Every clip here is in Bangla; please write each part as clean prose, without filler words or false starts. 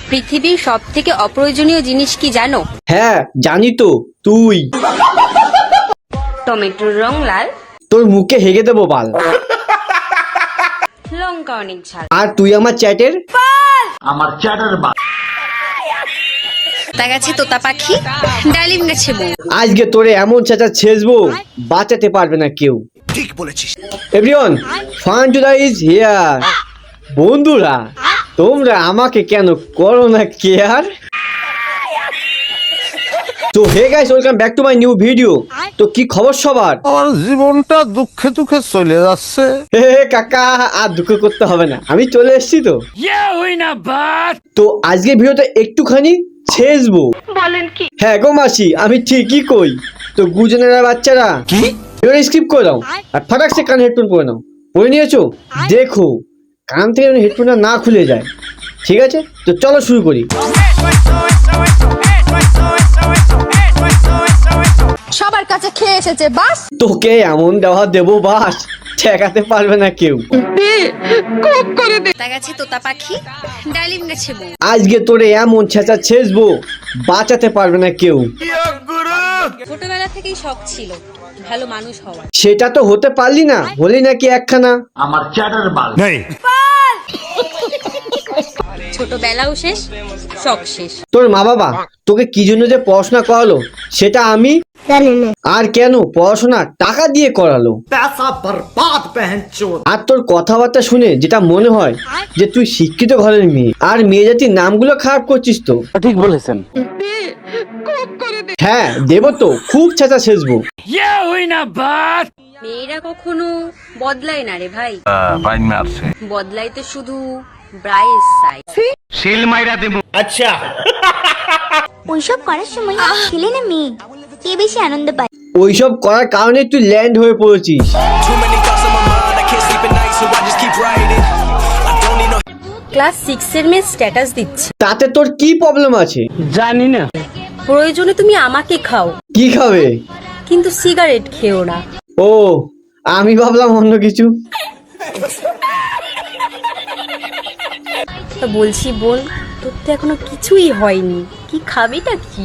পৃথিবীর সবথেকে অপ্রয়োজনীয় জিনিস কি জানো? হ্যাঁ জানি তো। তুই টমেটোর রং লাল, তোর মুখে হেগে দেবো বাল। লঙ্কা অনেক ঝাল। আর তুই আমার চ্যাটের তা গাছে তোতা পাখি, ডালিম গাছে বউ। আজকে তোরে এমন চেঁচা ছেঁচবো বাঁচাতে পারবে না কেউ। ঠিক বলেছিস। Everyone, fun today is here. বন্ধুরা তোমরা আমাকে কেন করো না কেয়ার? তো hey guys, welcome back to my new video. তো কি খবর সবার? আমার জীবনটা দুঃখে দুঃখে চলে যাচ্ছে। হে কাকা, আর দুঃখ করতে হবে না, আমি চলে এসেছি তো। তো আজকে ভিডিওটা একটুখানি ছেঁচবো। বলেন কি? হ্যাঁ গো মাসি, আমি ঠিকই কই। তো গুজনেরা বাচ্চারা কি ভিডিওটা স্কিপ করে দাও আর ফাটাক সে কান হেডফোন পরে নাও। পরে নিয়েছো? দেখো কান থেকে যেন হেডফোনটা না খুলে যায়। ঠিক আছে, তো চলো শুরু করি। সবার কাছে খেয়ে এসেছে বাস। তোকে এমন দেওয়া দেবো বাস, ঠেকাতে পারবে না কেউ। তা গাছে তোতা পাখি, ডালিম গাছে বউ। আজকে তোরে এমন ছেঁচা ছেঁচবো বাঁচাতে পারবে না কেউ। ছোটবেলা থেকেই শখ ছিল ভালো মানুষ হওয়ার। সেটা তো হতে পারলি না, হলি নাকি একখানা। নেই ছোটবেলাও শেষ, শখ শেষ। তোর মা বাবা তোকে কি জন্য যে পড়াশোনা করালো সেটা আমি জানি না। আর কেন পড়াশোনা টাকা দিয়ে করালো। আর তোর কথাবার্তা শুনে যেটা মনে হয় যে তুই শিক্ষিত ঘরের মেয়ে, আর মেয়ে জাতির নামগুলো খারাপ করছিস তো। ঠিক বলেছেন। হ্যাঁ দেবো তো, খুব ছেঁচা ছেঁচবো। মেয়েরা কখনো বদলায় না রে ভাই, বদলায় তো শুধু ব্রাইস সাইড। ওইসব করার সময় ছেলে না মেয়ে কে বেশি আনন্দ পায়? ওইসব করার কারণে তুই ল্যান্ড হয়ে পড়েছিস। ক্লাস 6 এর মেয়ে স্ট্যাটাস দিচ্ছে, তাতে তোর কি প্রবলেম আছে? প্রয়োজনে তুমি আমাকে খাও কি খাবে? কিন্তু সিগারেট খেও না। ও, আমি ভাবলাম অন্য কিছু। তা বলছি বোন, তোর তো এখনো কিছুই হয়নি, কি খাবিটা কি?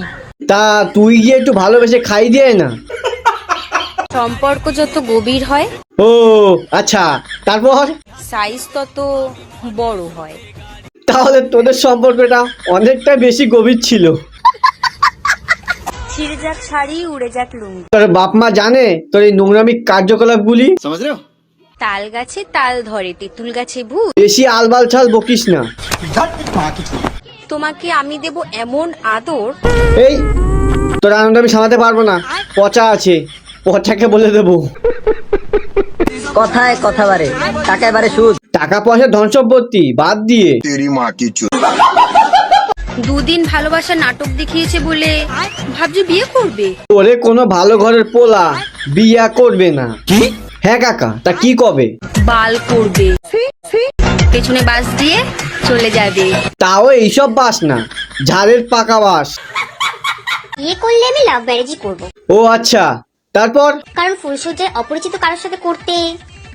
তা তুই গিয়ে একটু ভালোবেসে খাই দিয়ে না। সম্পর্ক যত গভীর হয় ও আচ্ছা, তারপর? সাইজ তত বড় হয়। তাহলে তোদের সম্পর্কটা অনেকটা বেশি গভীর ছিল। ছিঁড়ে যাক শাড়ি, উড়ে যাক লুঙ্গি, তোর বাপ মা জানে তোর এই নোংরামি কার্যকলাপগুলি? তাল গাছে তাল ধরে, তেঁতুল গাছে ভূত। বেশি আলবাল ছাল বকিস না। তোমাকে আমি দেব এমন আদর, এই তোর আনন্দ আমি সামলাতে পারবো না, পচা আছে, পচাকে বলে দেবো। কথায় কথা বাড়ে, টাকায় বাড়ে সুদ। টাকা পয়সা ধন সম্পত্তি বাদ দিয়ে দুদিন ভালোবাসা নাটক দেখিয়েছে বলে ভাবছি বিয়ে করবে। তোরে কোনো ভালো ঘরের পোলা বিয়া করবে না। কি? হ্যাঁ কাকা, তা কি কবে? বাল করবে, পেছনে বাস দিয়ে চলে যাবে। তাও এইসব বাস না, ঝাড়ের পাকা বাস। বিয়ে করলে আমি লাভ ম্যারেজই করবো, ও আচ্ছা, তারপর? কারণ ফুলসজ্জায় অপরিচিত কারোর সাথে করতে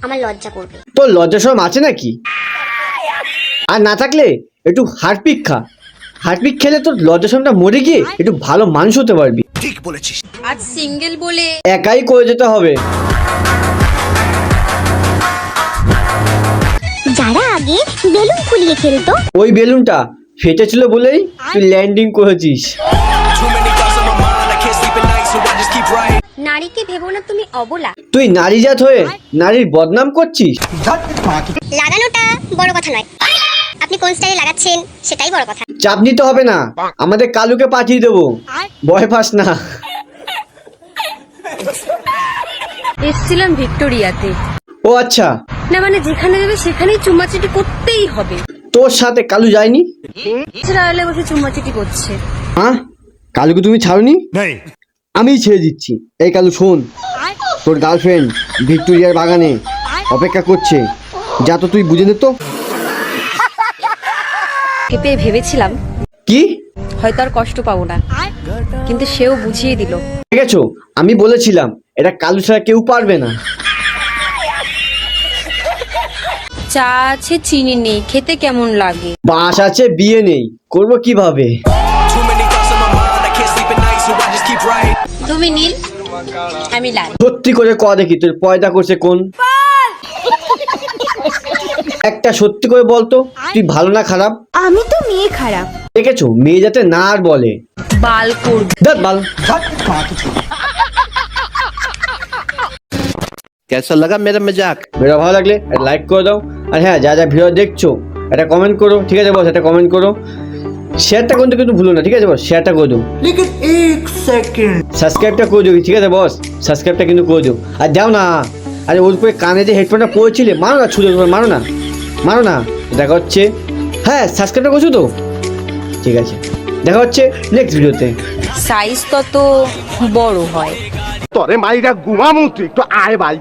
আমার লজ্জা করবে। তোর লজ্জা শরম আছে নাকি? আর না থাকলে একটু হারপিক খা। হারপিক খেলে তোর লজ্জা শরমটা মরে গিয়ে একটু ভালো মানুষ হতে পারবি। আজ সিঙ্গেল বলে একাই করে যেতে হবে। যারা আগে বেলুন ফুলিয়ে খেলতো, ওই বেলুনটা ফেটেছিল বলেই তুই ল্যান্ডিং করেছিস। নারীকে ভেবো না তুমি অবলা। তুই নারী জাত হয়ে নারীর বদনাম করছিস। লাগানোটা বড় কথা নয়, আপনি কোন স্টাইলে লাগাচ্ছেন সেটাই বড় কথা। চাপ নিতে হবে না, আমাদের কালুকে পাঠিয়ে দেবো, ভয় পাস না। এসছিলাম ভিক্টোরিয়াতে। ও আচ্ছা, না মানে যেখানে যাবে সেখানেই চুমাচিটি করতেই হবে। তোর সাথে কালু যায়নি? ইসরায়েলে বসে চুমাচিটি করছে। হ্যাঁ, কালুকে তুমি ছাড়নি? নেই আমি ছেড়ে দিচ্ছি। এই কালু শোন, তোর গার্লফ্রেন্ড ভিক্টোরিয়ার বাগানে অপেক্ষা করছে, যা তো তুই বুঝে নে তো। কেঁপে ভেবেছিলাম কি হয়তো আর কষ্ট পাবো না, কিন্তু সেও বুঝিয়ে দিল। দেখেছো, আমি বলেছিলাম এটা কালু ছাড়া কেউ পারবে না। চা আছে চিনি নেই, খেতে কেমন লাগে? বাস আছে বিয়ে নেই, করবো কিভাবে? তুমি নীল, আমি লাল। সত্যি করে ক দেখি তোর পয়দা করছে কোন? একটা সত্যি করে বলতো, তুই ভালো না খারাপ? আমি তো মেয়ে খারাপ। দেখেছো, মেয়ে যাতে না আর বলে বাল করব। দেখ বাল। कैसा लगा मेरा मजाक? ভিডিও ভালো লাগলে একটা লাইক করে দাও, আর হ্যাঁ যা যা ভিডিও দেখছো একটা কমেন্ট করো, ঠিক আছে বস? একটা কমেন্ট করো, শেয়ারটা করতে কিন্তু ভুলো না, ঠিক আছে বস? শেয়ারটা করে দাও, সাবস্ক্রাইবটা করে দিও, ঠিক আছে বস? সাবস্ক্রাইবটা কিন্তু করে দিও। আর যাও না, আরে ওর উপরে কানে যে হেডফোনটা পড়েছিলে, মারো না, ছুঁড়ে মারো না, মারো না। দেখা হচ্ছে, হ্যাঁ সাবস্ক্রাইবটা করছো তো? ঠিক আছে, দেখা হচ্ছে নেক্সট ভিডিওতে। সাইজ তত বড় হয়। তোরে মাইরা ঘুমামু, তুই একটু আয় ভাই।